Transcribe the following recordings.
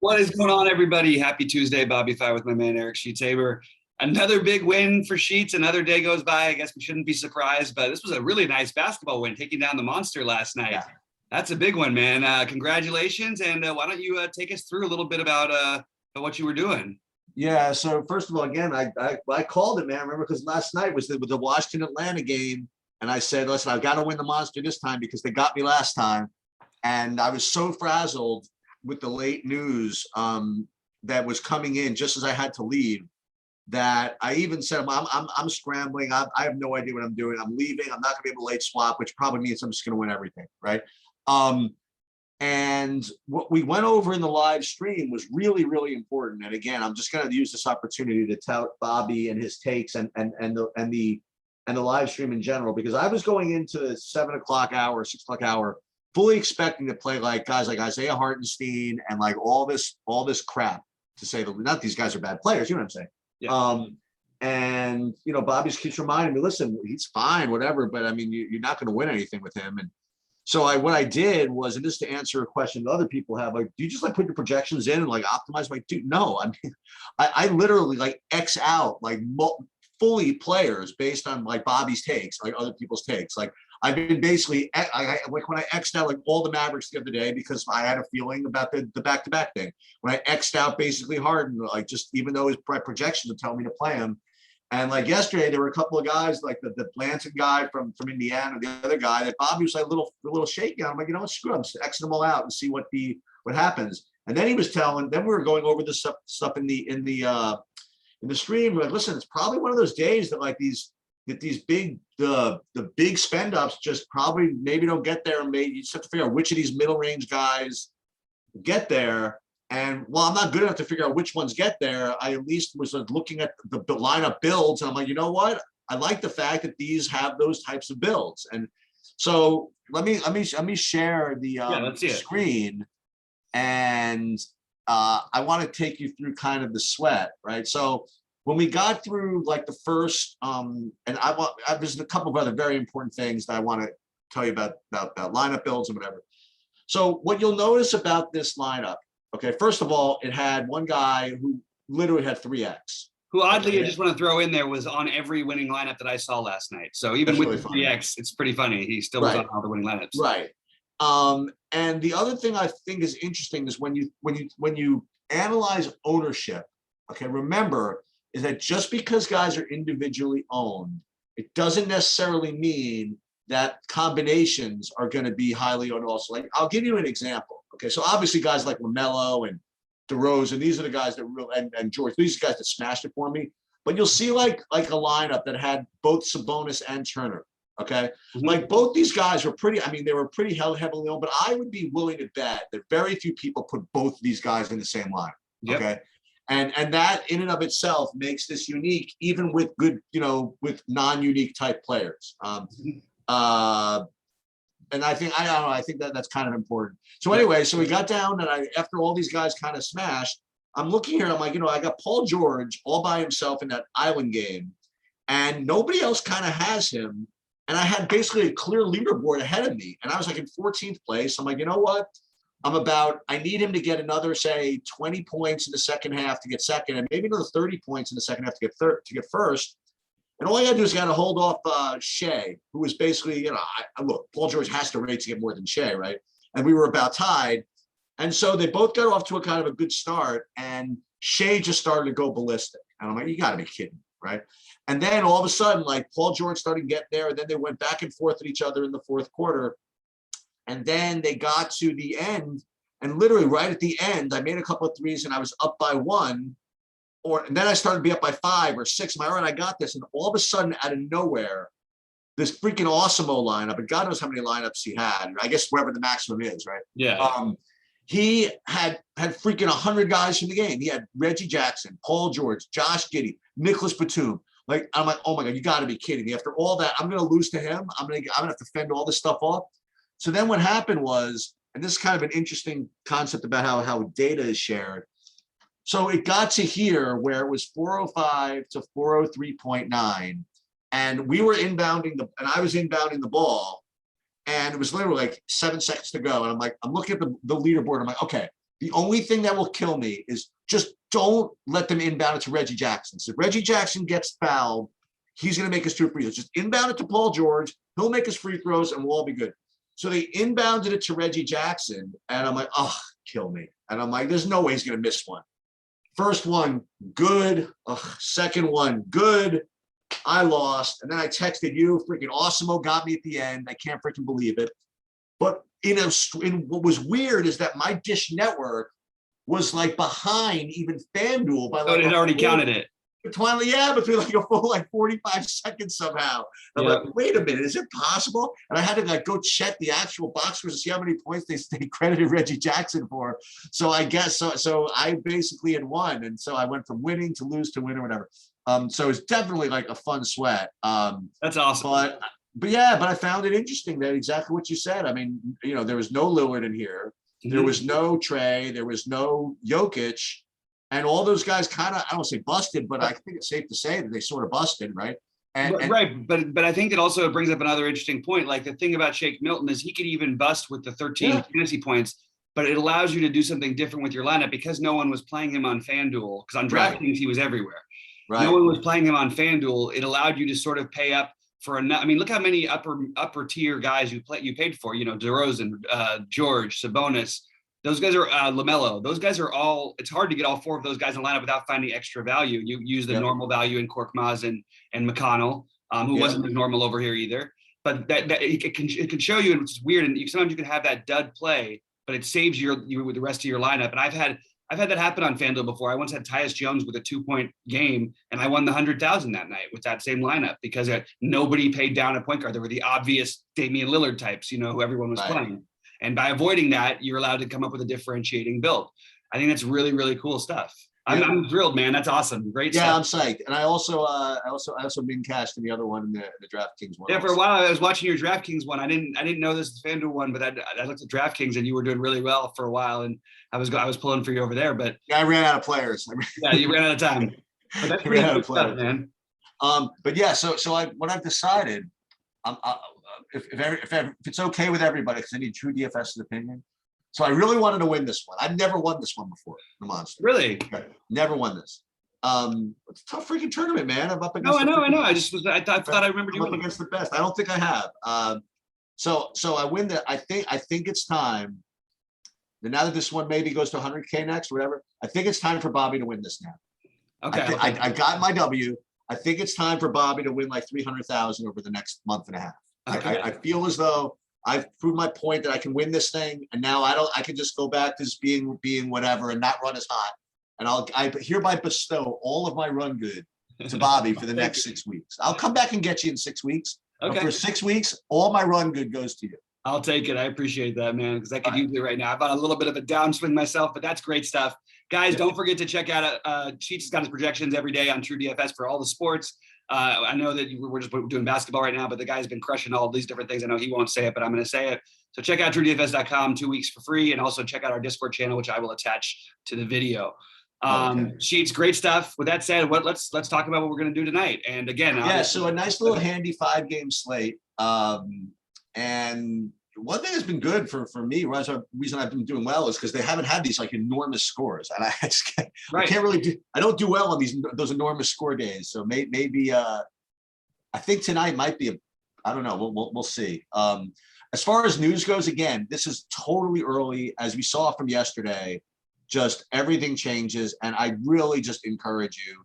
What is going on, everybody? Happy Tuesday. Bobby Fi with my man, Eric Sheets-Haber. Another big win for Sheets. Another day goes by. I guess we shouldn't be surprised, but this was a really nice basketball win, taking down the Monster last night. Yeah. That's a big one, man. Congratulations. And why don't you take us through a little bit about what you were doing? Yeah. So first of all, again, I called it, man. Remember, because last night was the Washington Atlanta game, and I said, listen, I've got to win the Monster this time because they got me last time, and I was so frazzled with the late news that was coming in just as I had to leave that I even said, I'm scrambling. I have no idea what I'm doing. I'm leaving. I'm not going to be able to late swap, which probably means I'm just going to win everything, right? And what we went over in the live stream was really, really important. And again, I'm just going to use this opportunity to tout Bobby and his takes and the live stream in general, because I was going into the 7 o'clock hour, 6 o'clock hour, fully expecting to play like guys like Isaiah Hartenstein and like all this crap, to say that not these guys are bad players, you know what I'm saying? Yeah. And you know, Bobby keeps reminding me, listen, he's fine, whatever, but I mean, you're not going to win anything with him. And so what I did was, and just to answer a question that other people have, like, do you just like put your projections in and like optimize? Like, dude, no. I mean, I literally like X out like fully players based on like Bobby's takes, like other people's takes. Like I've been basically like when I X'd out like all the Mavericks the other day because I had a feeling about the back-to-back thing. When I X'd out basically Harden, like just even though his projections would tell me to play him. And like yesterday, there were a couple of guys like the Blanton guy from Indiana, the other guy that Bobby was like a little shaky on. I'm like, you know what, screw it, I'm just Xing them all out and see what happens. And then he was telling. Then we were going over this stuff in the stream. We're like, listen, it's probably one of those days that like these big the big spend ups just probably maybe don't get there, and maybe you just have to figure out which of these middle range guys get there. And while I'm not good enough to figure out which ones get there, I at least was looking at the lineup builds, and I'm like, you know what? I like the fact that these have those types of builds. And so let me share the screen, and I want to take you through kind of the sweat, right? So when we got through like the first, and there's a couple of other very important things that I want to tell you about lineup builds and whatever. So what you'll notice about this lineup, okay, first of all, it had one guy who literally had 3X. Who oddly, I just want to throw in there, was on every winning lineup that I saw last night. So even with the 3X, it's pretty funny. He still was on all the winning lineups. Right. And the other thing I think is interesting is when you analyze ownership, okay, remember is that just because guys are individually owned, it doesn't necessarily mean that combinations are going to be highly owned also. Like, I'll give you an example. Okay, so obviously guys like LaMelo and DeRozan, these are the guys that really, and George, these guys that smashed it for me. But you'll see like a lineup that had both Sabonis and Turner. Okay, like both these guys were pretty. I mean, they were pretty heavily owned. But I would be willing to bet that very few people put both of these guys in the same line. Yep. Okay, and that in and of itself makes this unique, even with good, with non-unique type players. And I think I think that's kind of important. So anyway, so we got down, and after all these guys kind of smashed, I'm looking here. I'm like, I got Paul George all by himself in that Island game, and nobody else kind of has him. And I had basically a clear leaderboard ahead of me, and I was like in 14th place. I'm like, you know what? I need him to get another, say, 20 points in the second half to get second, and maybe another 30 points in the second half to get first. And all I got to do is got to hold off Shea, who was basically, look, Paul George has to rate to get more than Shea, right? And we were about tied. And so they both got off to a kind of a good start, and Shea just started to go ballistic. And I'm like, you got to be kidding, right? And then all of a sudden, like, Paul George started to get there, and then they went back and forth at each other in the fourth quarter. And then they got to the end, and literally right at the end, I made a couple of threes, and I was up by one. And then I started to be up by 5 or 6. I'm like, all right, I got this. And all of a sudden, out of nowhere, this freaking Awesemo lineup, and God knows how many lineups he had. I guess wherever the maximum is, right? Yeah. He had freaking 100 guys from the game. He had Reggie Jackson, Paul George, Josh Giddey, Nicholas Batum. Like, I'm like, oh my God, you got to be kidding me! After all that, I'm going to lose to him. I'm gonna have to fend all this stuff off. So then what happened was, and this is kind of an interesting concept about how data is shared. So it got to here where it was 405 to 403.9, and we were inbounding and I was inbounding the ball, and it was literally like 7 seconds to go. And I'm looking at the leaderboard. I'm like, okay, The only thing that will kill me is just don't let them inbound it to Reggie Jackson. So if Reggie Jackson gets fouled, he's going to make his 2 free throws. Just inbound it to Paul George. He'll make his free throws and we'll all be good. So they inbounded it to Reggie Jackson. And I'm like, oh, kill me. And I'm like, there's no way he's going to miss one. First one, good. Second one, good. I lost. And then I texted you. Freaking Awesemo got me at the end. I can't freaking believe it. But in what was weird is that my Dish Network was like behind even FanDuel by like. Oh, it had already counted it. Between like a full like 45 seconds somehow. I'm like, wait a minute, is it possible? And I had to like go check the actual box scores to see how many points they credited Reggie Jackson for. So I guess so I basically had won, and so I went from winning to lose to win or whatever. So it's definitely like a fun sweat. That's awesome. But yeah, but I found it interesting that exactly what you said. I mean, there was no Lillard in here. There was no Trey. There was no Jokic. And all those guys kind of, I don't say busted, but I think it's safe to say that they sort of busted, right? Right. But I think it also brings up another interesting point. Like the thing about Shake Milton is he could even bust with the 13 fantasy points, but it allows you to do something different with your lineup because no one was playing him on FanDuel. Because on DraftKings, he was everywhere. Right. No one was playing him on FanDuel. It allowed you to sort of pay up for I mean, look how many upper tier guys you paid for. DeRozan, George, Sabonis. Those guys are LaMelo. Those guys are all. It's hard to get all 4 of those guys in lineup without finding extra value. You use the normal value in Korkmaz and McConnell, who wasn't as normal over here either. But that it can show you, and it's weird. And sometimes you can have that dud play, but it saves you with the rest of your lineup. And I've had that happen on FanDuel before. I once had Tyus Jones with a 2-point game, and I won the 100,000 that night with that same lineup because nobody paid down a point guard. There were the obvious Damian Lillard types, who everyone was playing. And by avoiding that, you're allowed to come up with a differentiating build. I think that's really, really cool stuff. I'm thrilled, man. That's awesome. Great stuff. Yeah, I'm psyched. And I also min cashed in the other one in the DraftKings one. Yeah, for a while I was watching your DraftKings one. I didn't know this was the FanDuel one, but I looked at DraftKings and you were doing really well for a while, and I was pulling for you over there. But yeah, I ran out of players. Yeah, you ran out of time. But that's pretty good stuff, man. But yeah, so what I've decided, if it's okay with everybody, because I need true DFS's opinion. So I really wanted to win this one. I've never won this one before, the Monster. Really? Okay. Never won this. It's a tough freaking tournament, man. I'm up against. I know. I thought I remembered you up against the best. I don't think I have. So I win that. I think it's time. And now that this one maybe goes to 100K next, or whatever, I think it's time for Bobby to win this now. Okay. I got my W. I think it's time for Bobby to win like 300,000 over the next month and a half. Okay. I feel as though I've proved my point that I can win this thing, and now I can just go back to just being whatever and not run as hot. And I hereby bestow all of my run good to Bobby for the next 6 weeks. I'll come back and get you in 6 weeks. Okay. For 6 weeks, all my run good goes to you. I'll take it. I appreciate that, man, because I could use it right now. I've got a little bit of a downswing myself, but that's great stuff. Guys, don't forget to check out Sheets has got his projections every day on True DFS for all the sports. I know that we're just doing basketball right now, but the guy's been crushing all these different things. I know he won't say it, but I'm going to say it. So check out TrueDFS.com 2 weeks for free, and also check out our Discord channel, which I will attach to the video. Sheets, great stuff. With that said, let's talk about what we're going to do tonight. And again, so a nice little handy 5-game slate. And one thing that's been good for me, reason I've been doing well is because they haven't had these like enormous scores, and I can't really I don't do well on those enormous score days. So maybe I think tonight might be I don't know. We'll see. As far as news goes, again, this is totally early, as we saw from yesterday. Just everything changes, and I really just encourage you.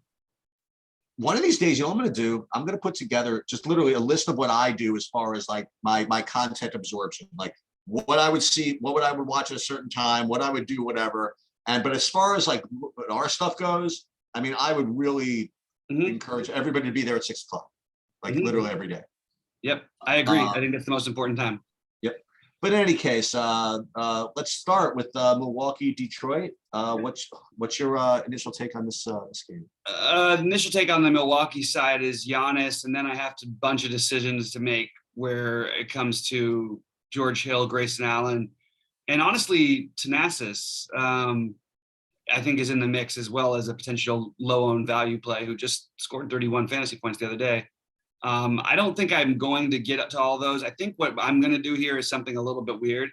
One of these days, what I'm going to do? I'm going to put together just literally a list of what I do as far as like my content absorption, like what I would see, what I would watch at a certain time, what I would do, whatever. But as far as like our stuff goes, I mean, I would really encourage everybody to be there at 6 o'clock, like literally every day. Yep, I agree. I think that's the most important time. Yep. But in any case, let's start with Milwaukee, Detroit. What's your initial take on this game? Initial take on the Milwaukee side is Giannis, and then I have a bunch of decisions to make where it comes to George Hill, Grayson Allen, and honestly, Thanasis, I think is in the mix, as well as a potential low-owned value play who just scored 31 fantasy points the other day. I don't think I'm going to get to all those. I think what I'm going to do here is something a little bit weird.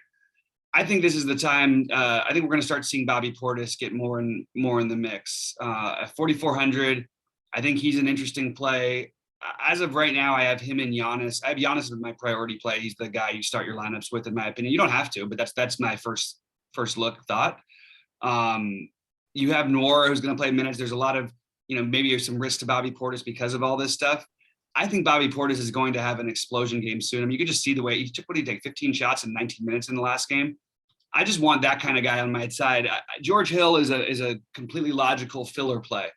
I think this is the time. I think we're going to start seeing Bobby Portis get more and more in the mix. At 4,400, I think he's an interesting play. As of right now, I have him and Giannis. I have Giannis as my priority play. He's the guy you start your lineups with, in my opinion. You don't have to, but that's my first look thought. You have Noor, who's going to play minutes. There's a lot of, maybe there's some risk to Bobby Portis because of all this stuff. I think Bobby Portis is going to have an explosion game soon. I mean, you could just see the way he took, 15 shots in 19 minutes in the last game. I just want that kind of guy on my side. George Hill is a completely logical filler play.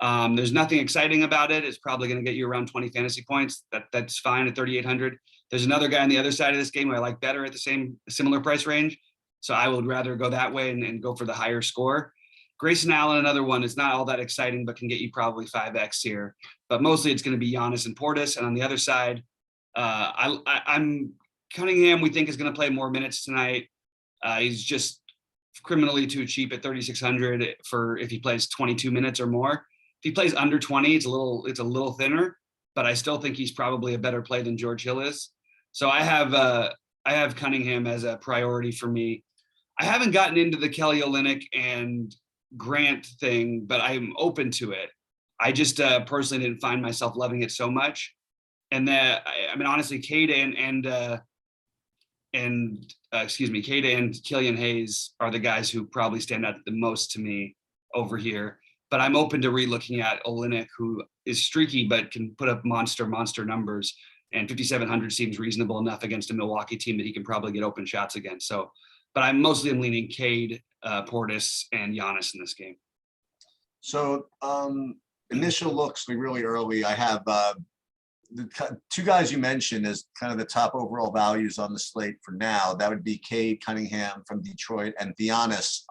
There's nothing exciting about it. It's probably going to get you around 20 fantasy points. That's fine at 3,800. There's another guy on the other side of this game who I like better at the similar price range. So I would rather go that way and go for the higher score. Grayson Allen, another one. It's not all that exciting, but can get you probably 5x here. But mostly it's going to be Giannis and Portis. And on the other side, I'm Cunningham. We think is going to play more minutes tonight. He's just criminally too cheap at 3,600 for if he plays 22 minutes or more. If he plays under 20, it's a little thinner, but I still think he's probably a better play than George Hill is. So I have Cunningham as a priority for me. I haven't gotten into the Kelly Olynyk and Grant thing, but I'm open to it. I just personally didn't find myself loving it so much. And then, honestly, Cade and Killian Hayes are the guys who probably stand out the most to me over here. But I'm open to re-looking at Olynyk, who is streaky but can put up monster numbers. And 5,700 seems reasonable enough against a Milwaukee team that he can probably get open shots against. So, but I'm leaning Cade, Portis, and Giannis in this game. So initial looks, really early. I have the two guys you mentioned as kind of the top overall values on the slate for now. That would be Cade Cunningham from Detroit and Giannis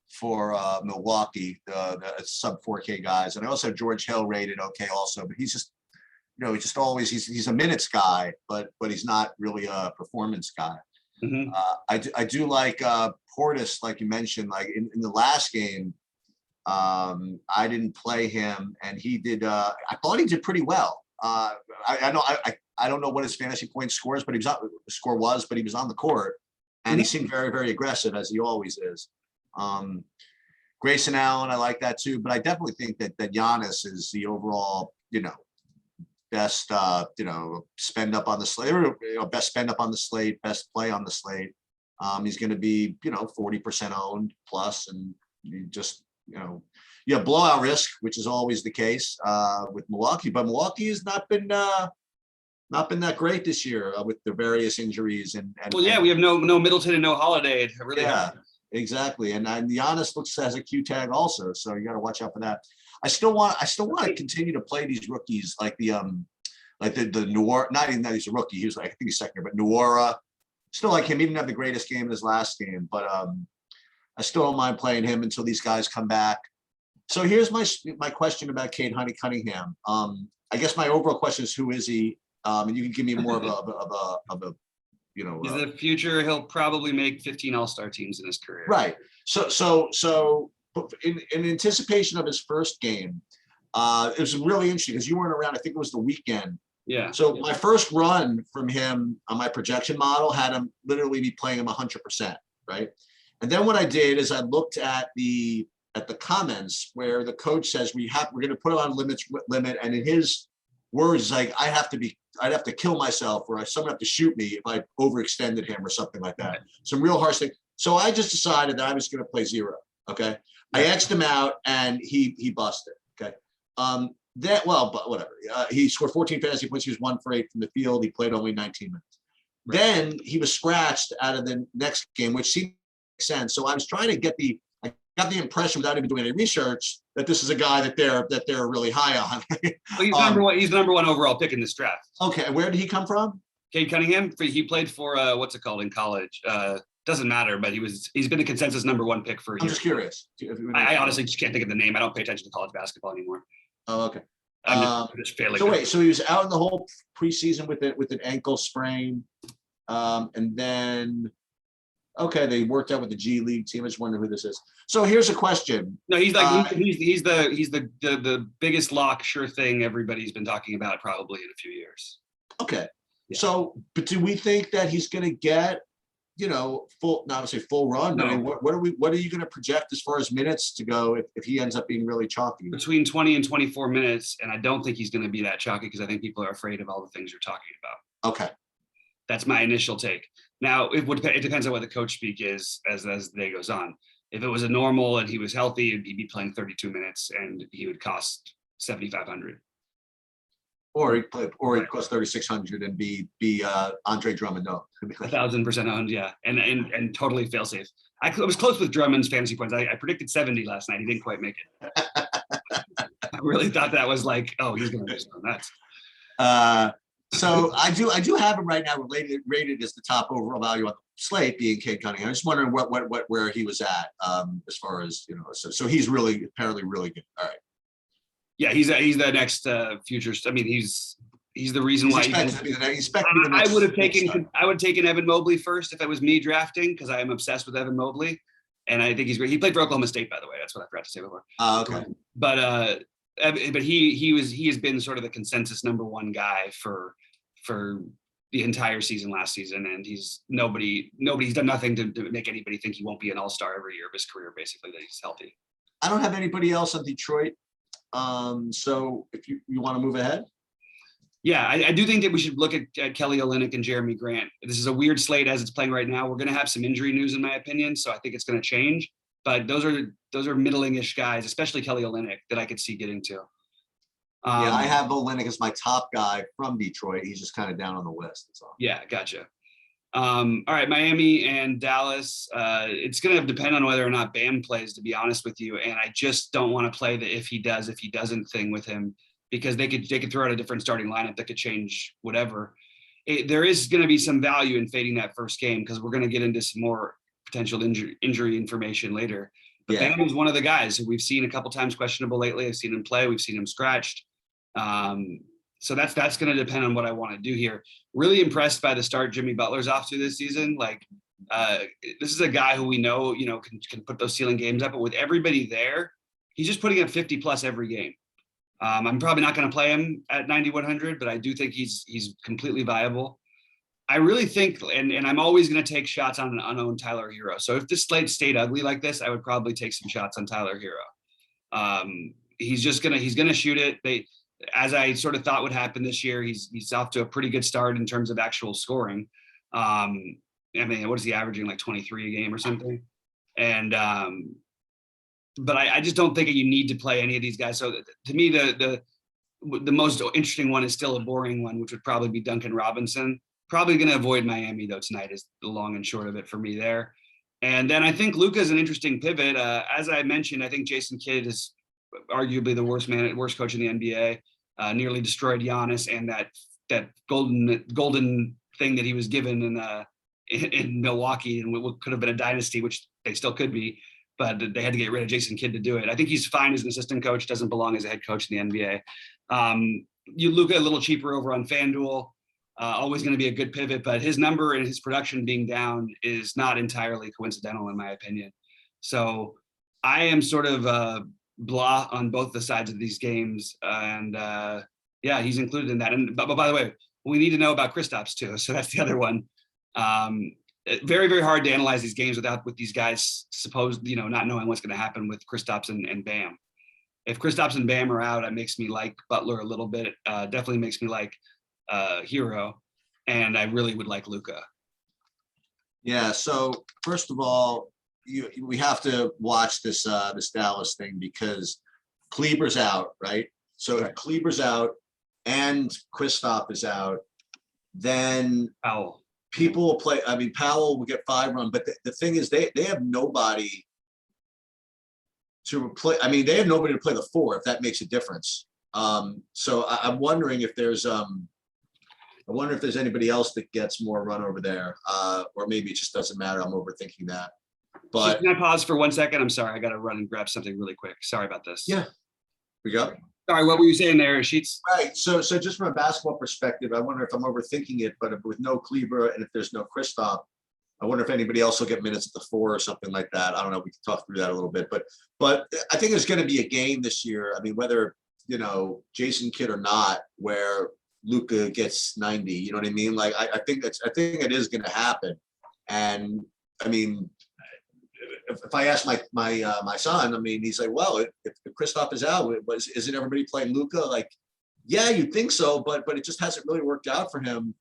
for Milwaukee, the sub 4K guys. And I also have George Hill rated okay also, but he's just, he's a minutes guy, but he's not really a performance guy. Mm-hmm. I do like Portis, like you mentioned, like in the last game, I didn't play him and he did, I thought he did pretty well. I don't know what his fantasy point scores, but he was on the court and he seemed very, very aggressive as he always is. Grayson Allen, I like that too, but I definitely think that Giannis is the overall, best, spend up on the slate, best spend up on the slate, best play on the slate. He's going to be, 40% owned plus, and you just, you have blowout risk, which is always the case with Milwaukee, but Milwaukee has not been that great this year with the various injuries and we have no Middleton and no Holiday. It really happened. Exactly, and Giannis has a Q tag also, so you got to watch out for that. I still want to continue to play these rookies like the Noor. Not even that he's a rookie. He was I think he's second year, but Noora. Still like him. He didn't have the greatest game in his last game, but I still don't mind playing him until these guys come back. So here's my question about Cade Cunningham. I guess my overall question is who is he? And you can give me more of a he's the future. He'll probably make 15 All-Star teams in his career. Right. So in anticipation of his first game, it was really interesting because you weren't around. I think it was the weekend. Yeah. So my first run from him on my projection model had him literally be playing him 100%. Right. And then what I did is I looked at the comments where the coach says we're going to put him on limit. And in his words, like I'd have to kill myself or someone have to shoot me if I overextended him or something like that. Some real harsh thing. So I just decided that I was going to play zero. Okay. I X'd him out and he busted. Okay. But whatever. He scored 14 fantasy points. He was 1 for 8 from the field. He played only 19 minutes. Right. Then he was scratched out of the next game, which seemed to make sense. So I was trying to I got the impression without even doing any research that this is a guy that they're really high on. Well, he's the number one overall pick in this draft. Okay. Where did he come from? Cade Cunningham. He played for what's it called in college? Doesn't matter, but he's been the consensus number one pick for a year. I'm just curious. I honestly just can't think of the name. I don't pay attention to college basketball anymore. Oh, okay. I'm just failing. So he was out in the whole preseason with an ankle sprain, and then they worked out with the G League team. I just wonder who this is. So here's a question. No, he's like he's the biggest lock, sure thing everybody's been talking about probably in a few years. Okay. Yeah. So, but do we think that he's going to get full, not to say full run, but I mean, what are you going to project as far as minutes to go if he ends up being really chalky? Between 20 and 24 minutes, and I don't think he's going to be that chalky because I think people are afraid of all the things you're talking about. Okay. That's my initial take. Now, it depends on what the coach speak is as the day goes on. If it was a normal and he was healthy, he'd be playing 32 minutes and he would cost 7,500. Or he'd cost 3,600 and be Andre Drummond. 1,000% owned, yeah, and totally fail safe. I was close with Drummond's fantasy points. I predicted 70 last night. He didn't quite make it. I really thought that was like, oh, he's going to do something nuts. So I do have him right now rated as the top overall value on the slate, being Cade Cunningham. I'm just wondering where he was at as far as So he's apparently really good. All right. Yeah, he's the next future. I mean, he's the reason why. I would have taken Evan Mobley first if it was me drafting, because I am obsessed with Evan Mobley, and I think he's great. He played for Oklahoma State, by the way. That's what I forgot to say before. Okay. But he has been sort of the consensus number one guy for the entire season last season, and nobody's done nothing to make anybody think he won't be an all-star every year of his career, basically, that he's healthy. I don't have anybody else on Detroit. So if you want to move ahead. Yeah, I do think that we should look at Kelly Olynyk and Jeremy Grant. This is a weird slate as it's playing right now. We're going to have some injury news, in my opinion, so I think it's going to change. But those are middling-ish guys, especially Kelly Olynyk, that I could see getting to. Yeah, I have Olynyk as my top guy from Detroit. He's just kind of down on the list. That's all. Yeah, gotcha. All right, Miami and Dallas. It's going to depend on whether or not Bam plays, to be honest with you. And I just don't want to play the if he doesn't thing with him, because they could throw out a different starting lineup that could change whatever. There is going to be some value in fading that first game, because we're going to get into some more potential injury information later. But Bam is one of the guys who we've seen a couple times questionable lately. I've seen him play. We've seen him scratched. So that's going to depend on what I want to do here. Really impressed by the start Jimmy Butler's off to this season. Like, this is a guy who we know, can put those ceiling games up, but with everybody there, he's just putting up 50 plus every game. I'm probably not going to play him at 9,100, but I do think he's completely viable. I really think, and I'm always going to take shots on an unowned Tyler Hero. So if this slate stayed ugly like this, I would probably take some shots on Tyler Hero. He's going to shoot it. As I sort of thought would happen this year, he's off to a pretty good start in terms of actual scoring. I mean, what is he averaging, like 23 a game or something? And but I just don't think you need to play any of these guys. So to me, the most interesting one is still a boring one, which would probably be Duncan Robinson. Probably going to avoid Miami though tonight, is the long and short of it for me there. And then I think Luka is an interesting pivot. As I mentioned, I think Jason Kidd is arguably the worst coach in the NBA. Nearly destroyed Giannis and that golden thing that he was given in Milwaukee, and what could have been a dynasty, which they still could be, but they had to get rid of Jason Kidd to do it. I think he's fine as an assistant coach, doesn't belong as a head coach in the NBA. Luka a little cheaper over on Fanduel. Always going to be a good pivot, but his number and his production being down is not entirely coincidental, in my opinion. So I am sort of blah on both the sides of these games, and he's included in that. And but by the way, we need to know about Kristaps too, so that's the other one. Very, very hard to analyze these games with these guys not knowing what's going to happen with Kristaps and Bam. If Kristaps and Bam are out, it makes me like Butler a little bit. Definitely makes me like Hero, and I really would like Luka. Yeah. So first of all, we have to watch this Dallas thing, because Kleber's out, right? So if Kleber's out and Kristaps is out, then Powell. People will play. I mean, Powell will get 5 run, but the thing is, they have nobody to play. I mean, they have nobody to play the 4, if that makes a difference. So I'm wondering if there's anybody else that gets more run over there, or maybe it just doesn't matter. I'm overthinking that. But can I pause for 1 second? I'm sorry, I got to run and grab something really quick. Sorry about this. Yeah, we go. Sorry, what were you saying there, Sheets? Right. So just from a basketball perspective, I wonder if I'm overthinking it, but with no Kleber and if there's no Kristaps, I wonder if anybody else will get minutes at the 4 or something like that. I don't know. We can talk through that a little bit, but I think there's going to be a game this year. I mean, whether Jason Kidd or not, where Luka gets 90. You know what I mean? Like I think it is going to happen. And I mean, if I ask my son, I mean, he's like, well, if Kristaps is out, isn't everybody playing Luka? Like, yeah, you'd think so, but it just hasn't really worked out for him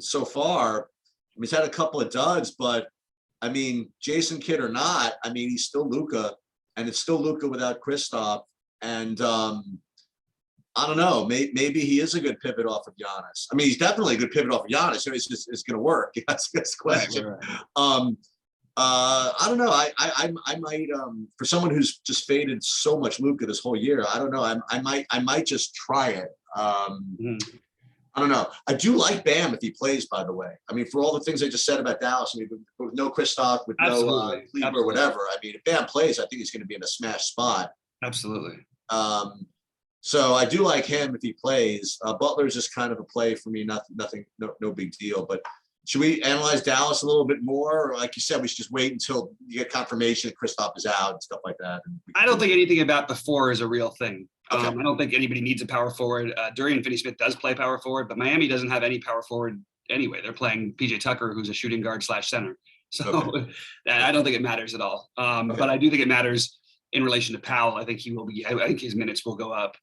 so far. I mean, he's had a couple of duds, but I mean, Jason Kidd or not, I mean, he's still Luka, and it's still Luka without Kristaps. And I don't know, maybe he is a good pivot off of Giannis. I mean, he's definitely a good pivot off of Giannis. So it's going to work. That's the question. Right. I don't know. I might for someone who's just faded so much Luka this whole year. I don't know. I might just try it. I don't know. I do like Bam if he plays. By the way, I mean, for all the things I just said about Dallas, I mean, with no Kristaps, with no Kleber or whatever. I mean, if Bam plays, I think he's going to be in a smash spot. Absolutely. So I do like him if he plays. Butler is just kind of a play for me. Nothing, no big deal. But should we analyze Dallas a little bit more? Or like you said, we should just wait until you get confirmation that Kristaps is out and stuff like that. I don't think anything about the four is a real thing. Okay. I don't think anybody needs a power forward. Dorian Finney-Smith does play power forward, but Miami doesn't have any power forward anyway. They're playing PJ Tucker, who's a shooting guard / center. So I don't think it matters at all. But I do think it matters in relation to Powell. I think I think his minutes will go up.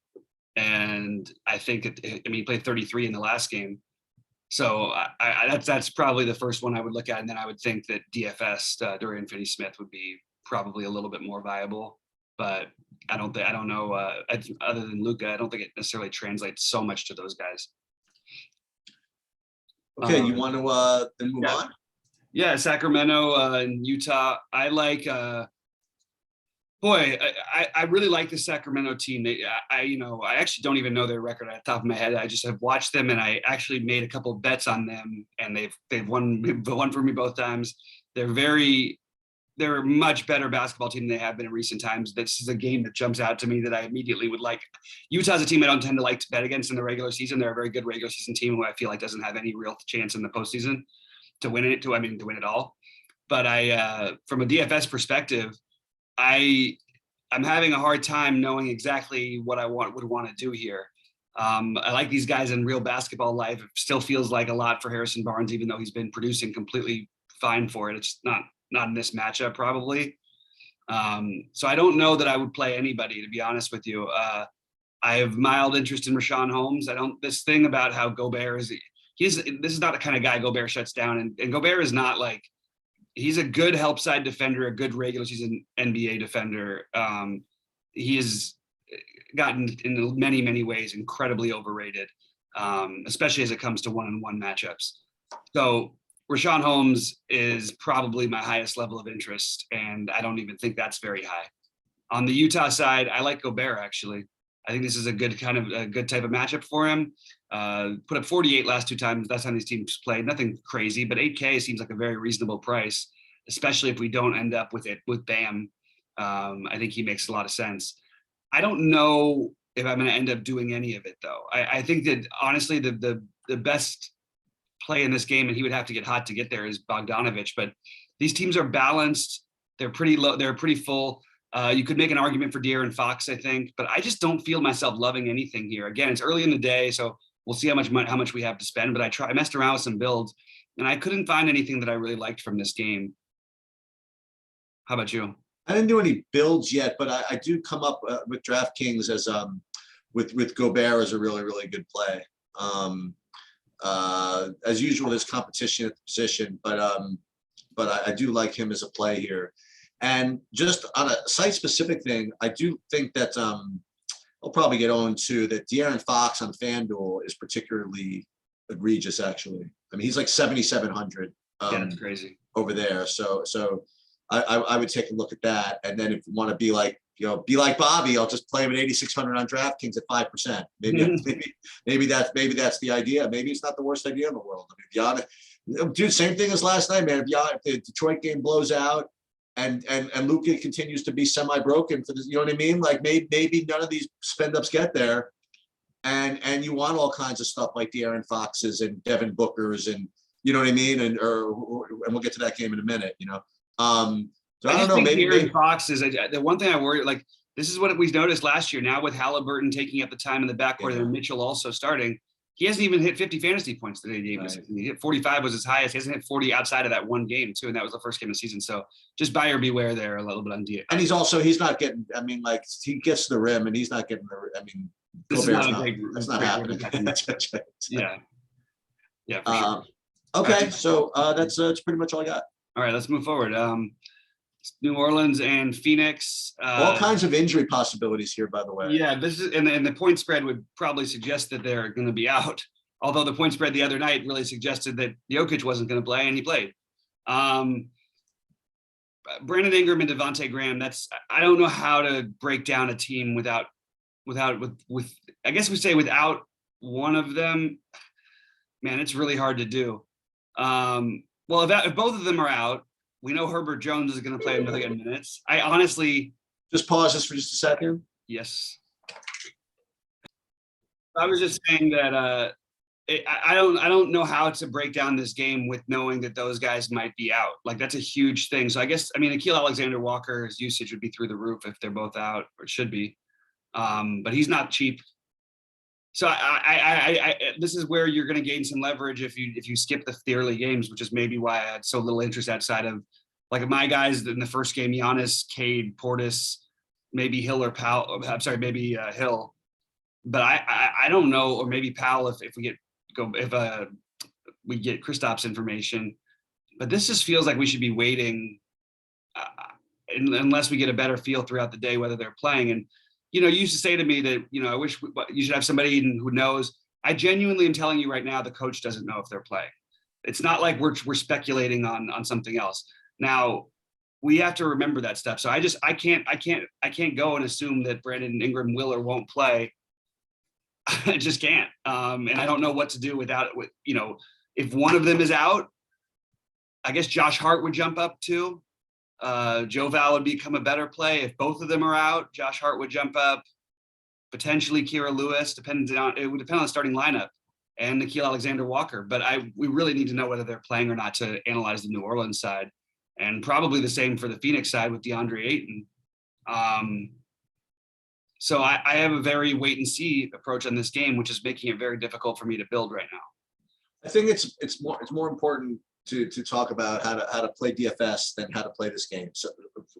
And I think, he played 33 in the last game. So that's probably the first one I would look at. And then I would think that DFS, Dorian Finney-Smith, would be probably a little bit more viable. But I don't know, other than Luka, I don't think it necessarily translates so much to those guys. Okay, you want to then move on? Yeah, Sacramento and Utah. I like I really like the Sacramento team. I actually don't even know their record at the top of my head. I just have watched them, and I actually made a couple of bets on them, and they've won for me both times. They're a much better basketball team than they have been in recent times. This is a game that jumps out to me that I immediately would like. Utah's a team I don't tend to like to bet against in the regular season. They're a very good regular season team who I feel like doesn't have any real chance in the postseason to win it all. But from a DFS perspective, I'm having a hard time knowing exactly what I would want to do here. I like these guys in real basketball life. It still feels like a lot for Harrison Barnes, even though he's been producing completely fine for it. It's not in this matchup probably. So I don't know that I would play anybody, to be honest with you. I have mild interest in Rashawn Holmes. This thing about how Gobert this is not the kind of guy Gobert shuts down. And Gobert is not like, he's a good help side defender, a good regular season NBA defender. He has gotten in many, many ways incredibly overrated, especially as it comes to one-on-one matchups. So Rashawn Holmes is probably my highest level of interest, and I don't even think that's very high. On the Utah side, I like Gobert, actually. I think this is a good type of matchup for him. Put up 48 last two times. That's how these teams played. Nothing crazy, but 8K seems like a very reasonable price, especially if we don't end up with Bam. I think he makes a lot of sense. I don't know if I'm going to end up doing any of it, though. I think that, honestly, the best play in this game, and he would have to get hot to get there, is Bogdanovich. But these teams are balanced. They're pretty low. They're pretty full. You could make an argument for Darren Fox, I think, but I just don't feel myself loving anything here. Again, it's early in the day, so we'll see how much we have to spend. But I messed around with some builds, and I couldn't find anything that I really liked from this game. How about you? I didn't do any builds yet, but I do come up with DraftKings as with Gobert as a really, really good play. As usual, there's competition at the position, but I do like him as a play here. And just on a site-specific thing, I do think that I'll probably get on to that Darren Fox on Fanduel is particularly egregious, actually. I mean, he's like 7,700 that's crazy over there. So I would take a look at that. And then if you want to be like Bobby, I'll just play him at 8,600 on DraftKings at 5%. Maybe that's the idea. Maybe it's not the worst idea in the world. I mean, dude, same thing as last night, man. If the Detroit game blows out, and Luka continues to be semi-broken for this, you know what I mean? Like maybe none of these spend-ups get there, and you want all kinds of stuff like Darren Foxes and Devin Bookers, and you know what I mean? And we'll get to that game in a minute, you know. So I don't know. Maybe Darren Fox is the one thing I worry. Like, this is what we noticed last year. Now with Halliburton taking up the time in the backcourt and Mitchell also starting, he hasn't even hit 50 fantasy points today. Right. He hit 45 was his highest. He hasn't hit 40 outside of that one game too, and that was the first game of the season. So just buyer beware there a little bit on D. And he's not getting. I mean, like he gets to the rim, and he's not getting the. I mean, This is Gobert's not a big. That's not happening. Yeah. Yeah. For sure. Okay, so that's pretty much all I got. All right, let's move forward. New Orleans and Phoenix. All kinds of injury possibilities here, by the way. Yeah, this is and the point spread would probably suggest that they're going to be out. Although the point spread the other night really suggested that Jokic wasn't going to play, and he played. Brandon Ingram and Devontae Graham. I don't know how to break down a team with I guess we say without one of them. Man, it's really hard to do. Well, if both of them are out, we know Herbert Jones is going to play a million minutes. I honestly just pause this for just a second. Yes. I was just saying that I don't know how to break down this game with knowing that those guys might be out. Like that's a huge thing. So I guess Nickeil Alexander-Walker's usage would be through the roof if they're both out, or it should be. But he's not cheap. So I this is where you're going to gain some leverage if you skip the early games, which is maybe why I had so little interest outside of like my guys in the first game: Giannis, Cade, Portis, maybe Hill or Powell. I'm sorry, maybe Hill. But I don't know, or maybe Powell if we get Kristaps information. But this just feels like we should be waiting unless we get a better feel throughout the day whether they're playing. And you used to say to me that, I wish you should have somebody who knows. I genuinely am telling you right now, the coach doesn't know if they're playing. It's not like we're speculating on something else. Now we have to remember that stuff. So I can't go and assume that Brandon Ingram will or won't play. I just can't. And I don't know what to do without it. If one of them is out, I guess Josh Hart would jump up too. Joe Val would become a better play. If both of them are out, Josh Hart would jump up. Potentially Kira Lewis, it would depend on the starting lineup, and Nickeil Alexander-Walker. But we really need to know whether they're playing or not to analyze the New Orleans side, and probably the same for the Phoenix side with DeAndre Ayton. So I have a very wait and see approach on this game, which is making it very difficult for me to build right now. I think it's more important to talk about how to play DFS than how to play this game. So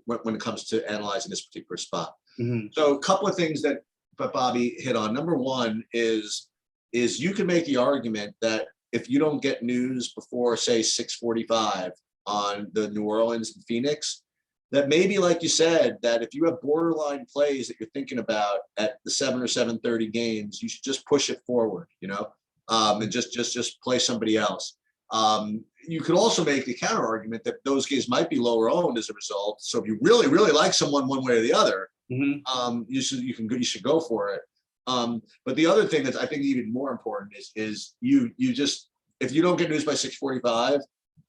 when it comes to analyzing this particular spot. Mm-hmm. So a couple of things that Bobby hit on. Number one is you can make the argument that if you don't get news before, say, 6:45 on the New Orleans and Phoenix, that maybe, like you said, that if you have borderline plays that you're thinking about at the 7 or 7:30 games, you should just push it forward, and just play somebody else. You could also make the counter argument that those games might be lower owned as a result. So if you really, really like someone one way or the other, mm-hmm. you should go for it. But the other thing that's I think even more important is you just, if you don't get news by 6:45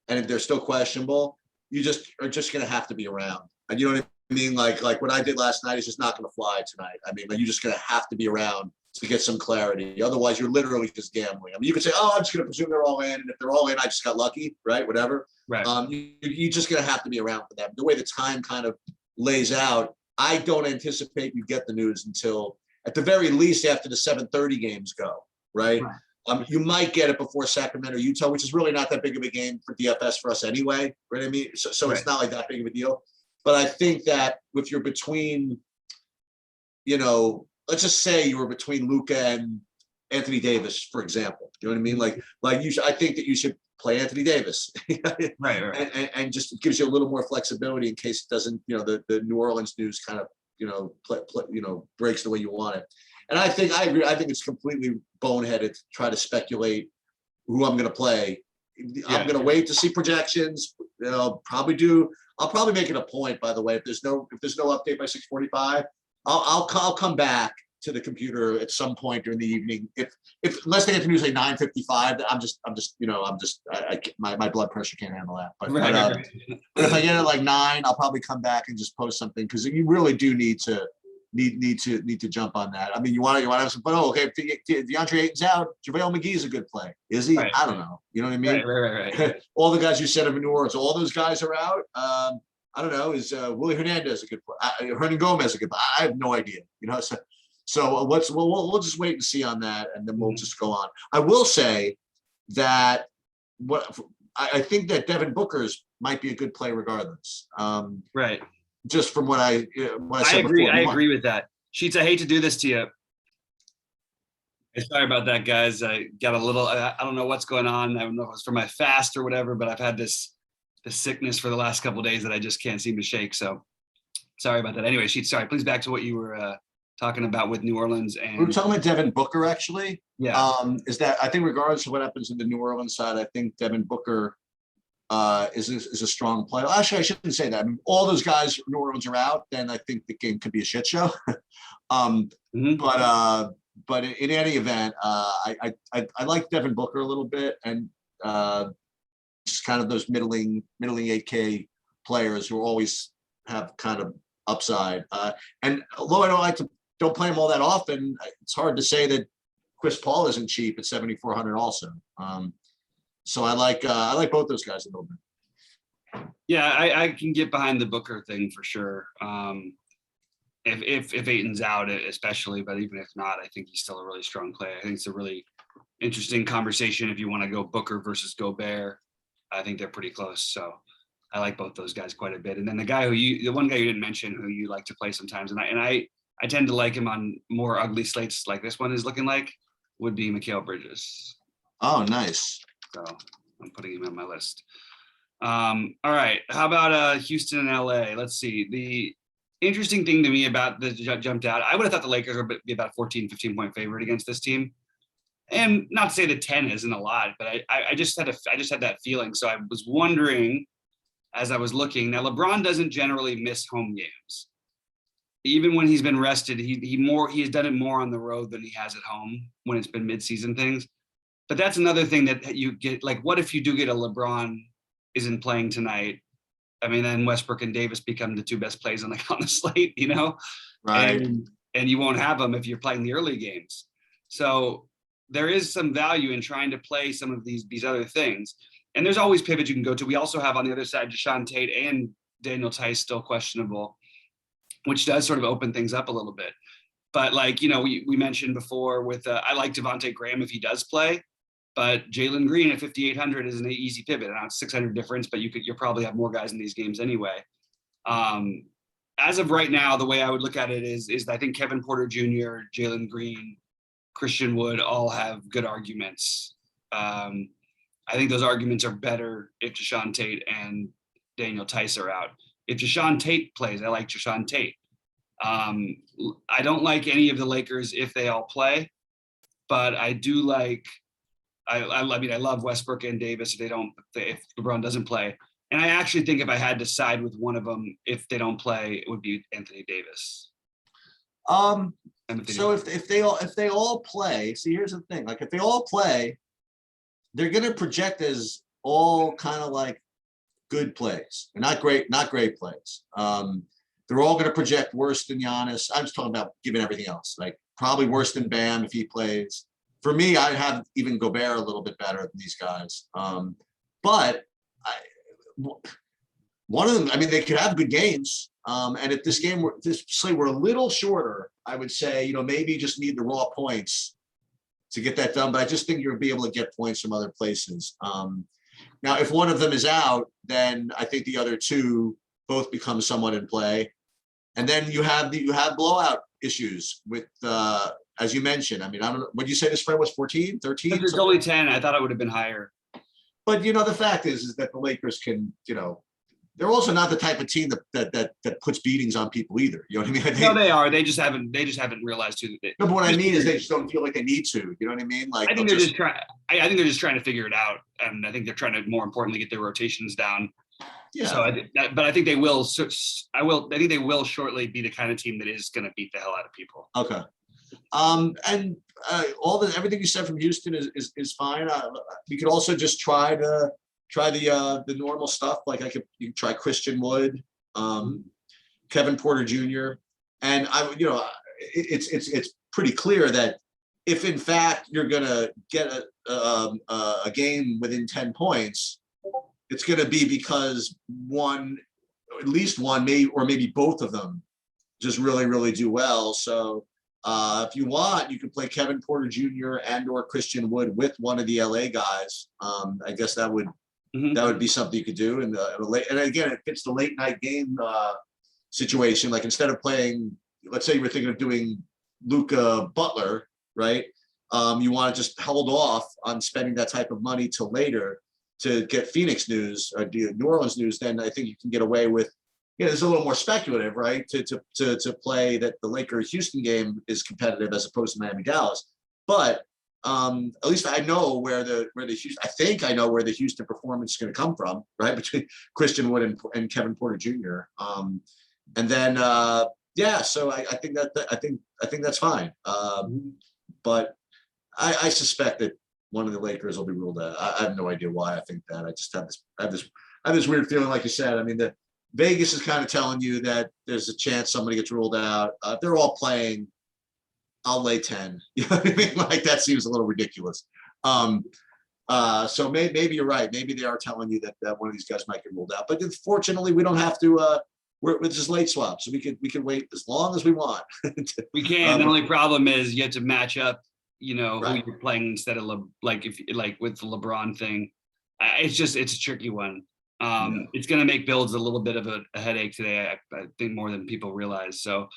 and if they're still questionable, you just are just going to have to be around. And you know what I mean? Like what I did last night is just not going to fly tonight. I mean, you're just going to have to be around to get some clarity. Otherwise, you're literally just gambling. I mean, you could say, "Oh, I'm just going to presume they're all in, and if they're all in, I just got lucky," right? Whatever. Right. You're just going to have to be around for them. The way the time kind of lays out, I don't anticipate you get the news until, at the very least, after the 7:30 games go. Right. You might get it before Sacramento, Utah, which is really not that big of a game for DFS for us anyway. Right. I mean, so right. It's not like that big of a deal. But I think that if you're between, let's just say you were between Luka and Anthony Davis, for example. You know what I mean? Like I think that you should play Anthony Davis, right. And just gives you a little more flexibility in case it doesn't, the New Orleans news kind of, breaks the way you want it. And I agree. I think it's completely boneheaded to try to speculate who I'm going to play. Yeah. I'm going to wait to see projections. I'll probably make it a point, by the way, if there's no update by 6:45, I'll come back to the computer at some point during the evening. If unless they get to news like 9:55, my blood pressure can't handle that. But, right. But if I get it like 9, I'll probably come back and just post something, because you really do need to jump on that. I mean, you want to have some, but okay, if DeAndre Ayton's out, JaVale McGee's a good play. Is he? Right. I don't know. You know what I mean? Right. All the guys you said of New Orleans, all those guys are out. I don't know. Is Willie Hernandez a good play? Hernan Gomez a good play? I have no idea. So we'll just wait and see on that, and then we'll just go on. I will say that I think that Devin Booker's might be a good play regardless. Right. Just from what I said agree. before. I agree with that. Sheets, I hate to do this to you. Sorry about that, guys. I got a little, I don't know what's going on. I don't know if it's for my fast or whatever, but I've had this sickness for the last couple of days that I just can't seem to shake. So sorry about that. Anyway, Sheets, sorry. Please back to what you were talking about with New Orleans. And we were talking about Devin Booker, actually. Yeah. Is that I think regardless of what happens in the New Orleans side, I think Devin Booker is a strong player. Actually, I shouldn't say that. I mean, all those guys from New Orleans are out, then I think the game could be a shit show. But in any event, I like Devin Booker a little bit, and just kind of those middling 8K players who always have kind of upside. And although I don't play him all that often, it's hard to say that Chris Paul isn't cheap at 7,400 also. So I like both those guys a little bit. Yeah, I can get behind the Booker thing for sure. If Ayton's out, especially, but even if not, I think he's still a really strong player. I think it's a really interesting conversation if you want to go Booker versus Gobert. I think they're pretty close. So I like both those guys quite a bit. And then the one guy you didn't mention who you like to play sometimes, and I tend to like him on more ugly slates like this one is looking like, would be Mikal Bridges. Oh, nice. So I'm putting him on my list. All right. How about Houston and LA? Let's see. The interesting thing to me about the jumped out, I would have thought the Lakers would be about a 14, 15 point favorite against this team. And not to say that 10 isn't a lot, but I just had that feeling. So I was wondering as I was looking. Now LeBron doesn't generally miss home games. Even when he's been rested, he has done it more on the road than he has at home when it's been midseason things. But that's another thing that you get, like, what if you do get a LeBron isn't playing tonight? I mean, then Westbrook and Davis become the two best plays on the slate, you know? Right. And you won't have them if you're playing the early games. So there is some value in trying to play some of these other things. And there's always pivots you can go to. We also have on the other side, Deshaun Tate and Daniel Tice still questionable, which does sort of open things up a little bit. But like, you know, we mentioned before with, I like Devontae Graham if he does play, but Jalen Green at 5,800 is an easy pivot. And it's 600 difference, but you'll probably have more guys in these games anyway. As of right now, the way I would look at it is I think Kevin Porter Jr., Jalen Green, Christian Wood all have good arguments. I think those arguments are better if Deshaun Tate and Daniel Tice are out. If Deshaun Tate plays, I like Deshaun Tate. I don't like any of the Lakers if they all play, but I do like. I mean, I love Westbrook and Davis if LeBron doesn't play. And I actually think if I had to side with one of them, if they don't play, it would be Anthony Davis. So if they all play, see, here's the thing. Like if they all play, they're going to project as all kind of like good plays. They're not great plays. They're all going to project worse than Giannis. I'm just talking about given everything else, like probably worse than Bam if he plays. For me, I'd have even Gobert a little bit better than these guys. But one of them, I mean, they could have good games. And if this slate were a little shorter, I would say, you know, maybe you just need the raw points to get that done. But I just think you'll be able to get points from other places. Now, if one of them is out, then I think the other two both become somewhat in play. And then you have blowout issues with, as you mentioned. I mean, I don't know. What did you say the spread was? 14, 13? It's only 10. I thought it would have been higher. But, you know, the fact is that the Lakers can, you know, they're also not the type of team that puts beatings on people either. You know what I mean? No, they are. They just haven't realized who they. No, but what I mean is they just don't feel like they need to. You know what I mean? Like I think they're just trying. I think they're just trying to figure it out, and I think they're trying to, more importantly, get their rotations down. Yeah. So I think they will. I think they will shortly be the kind of team that is going to beat the hell out of people. Okay. And everything you said from Houston is fine. We could also just try the normal stuff. Like you can try Christian Wood, Kevin Porter Jr. And it's pretty clear that if in fact you're gonna get a game within 10 points, it's gonna be because at least one, maybe both of them just really, really do well. So If you want, you can play Kevin Porter Jr. and or Christian Wood with one of the LA guys. I guess that would be something you could do in the late. And again, it fits the late night game situation. Like instead of playing, let's say you were thinking of doing Luka Butler, right? You want to just hold off on spending that type of money till later to get Phoenix news or New Orleans news. Then I think you can get away with. Yeah, it's a little more speculative, right? To play that the Lakers Houston game is competitive as opposed to Miami Dallas, but at least I know where the Houston. I think I know where the Houston performance is going to come from, right? Between Christian Wood and Kevin Porter Jr. And then so I think that's fine. But I suspect that one of the Lakers will be ruled out. I have no idea why I think that. I just have this weird feeling, like you said. I mean, the Vegas is kind of telling you that there's a chance somebody gets ruled out. If they're all playing, I'll lay 10. You know what I mean? Like that seems a little ridiculous. So maybe you're right. Maybe they are telling you that one of these guys might get ruled out. But fortunately, we don't have to. It's just late swap, so we can wait as long as we want. We can. The only problem is you have to match up. Right. Who you're playing instead of with the LeBron thing. It's a tricky one. It's going to make builds a little bit of a headache today. I think more than people realize. So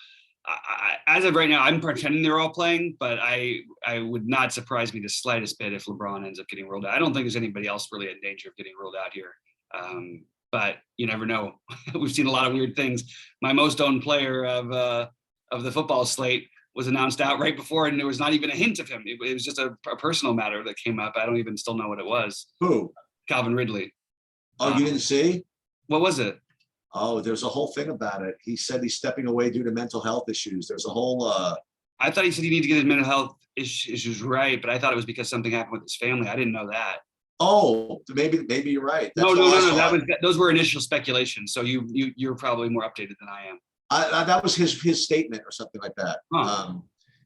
as of right now, I'm pretending they're all playing, but I would not surprise me the slightest bit if LeBron ends up getting ruled out. I don't think there's anybody else really in danger of getting ruled out here. But you never know. We've seen a lot of weird things. My most owned player of the football slate was announced out right before, and there was not even a hint of him. It was just a personal matter that came up. I don't even still know what it was. Who? Calvin Ridley. Oh, you didn't see? What was it? Oh, there's a whole thing about it. He said he's stepping away due to mental health issues. There's a whole. I thought he said he needed to get his mental health issues right, but I thought it was because something happened with his family. I didn't know that. Oh, maybe you're right. No. Those were initial speculations. So you're probably more updated than I am. That was his statement or something like that. Huh.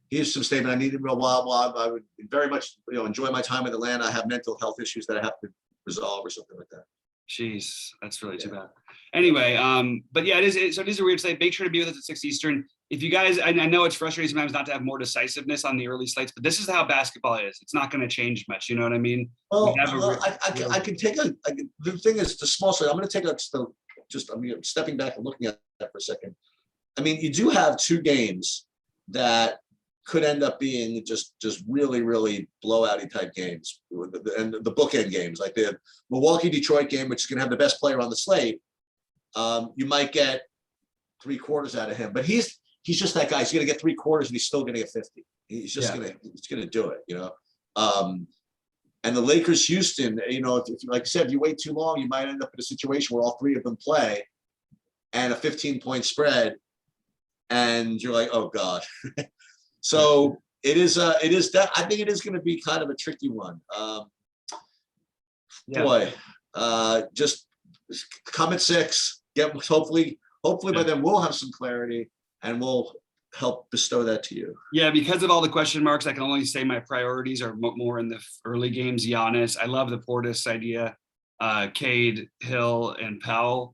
Here's some statement. I need to while I would very much enjoy my time in Atlanta. I have mental health issues that I have to resolve or something like that. Jeez, that's really too bad. Anyway, but yeah, it is a weird slate. Make sure to be with us at 6 Eastern. If you guys, I know it's frustrating sometimes not to have more decisiveness on the early slates, but this is how basketball is. It's not going to change much. You know what I mean? Well, I can take the thing is the small slate. I'm going to take I'm stepping back and looking at that for a second. I mean, you do have two games that could end up being just really, really blowout-y type games. And the bookend games, like the Milwaukee-Detroit game, which is going to have the best player on the slate. You might get 3 quarters out of him, but he's just that guy. He's going to get 3 quarters and he's still going to get 50. He's just going to do it, And the Lakers, Houston, if like I said, if you wait too long, you might end up in a situation where all 3 of them play and a 15-point spread. And you're like, oh God. So it is that I think it is going to be kind of a tricky one. Just come at 6. Hopefully by then we'll have some clarity and we'll help bestow that to you. Yeah, because of all the question marks, I can only say my priorities are more in the early games. Giannis, I love the Portis idea. Cade, Hill, and Powell.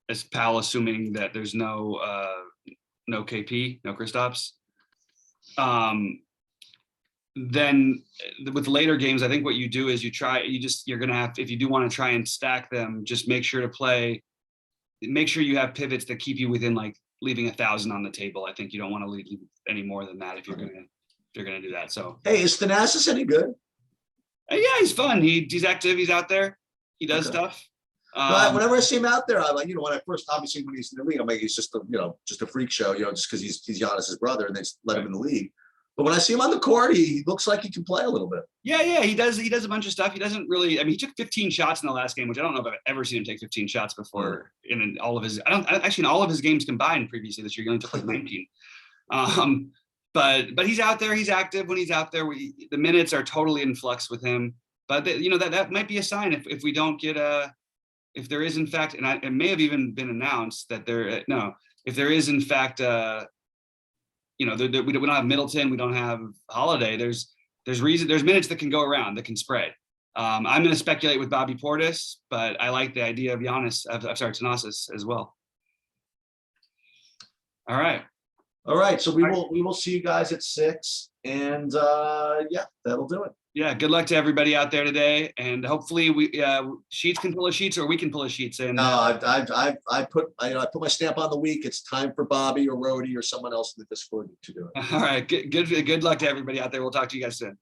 As Powell, assuming that there's no KP, no Kristaps. Then with later games, I think what you do is you're going to have, if you do want to try and stack them, just make sure you have pivots that keep you within like leaving 1,000 on the table. I think you don't want to leave any more than that if you're going to do that. So, hey, is Thanasis any good? Yeah, he's fun. He's active. He's out there. He does stuff. Whenever I see him out there, I like, when I first, obviously when he's in the league, I'm like, he's just a freak show, just because he's Giannis's brother and they let him in the league. But when I see him on the court, he looks like he can play a little bit. Yeah, he does a bunch of stuff. He doesn't really, he took 15 shots in the last game, which I don't know if I've ever seen him take 15 shots before in all of his, in all of his games combined previously this year, he only took like 19. But he's out there, he's active when he's out there. The minutes are totally in flux with him. But that might be a sign if we don't get if there is in fact, and it may have even been announced that if there is in fact, we don't have Middleton, we don't have Holiday. There's minutes that can go around that can spread. I'm going to speculate with Bobby Portis, but I like the idea of Thanasis as well. All right. All right. So we will see you guys at 6. And yeah, that'll do it. Yeah, good luck to everybody out there today, and hopefully Sheets can pull a Sheets, or we can pull a Sheets in. No, I put my stamp on the week. It's time for Bobby or Rhodey or someone else in the Discord to do it. All right, good luck to everybody out there. We'll talk to you guys soon.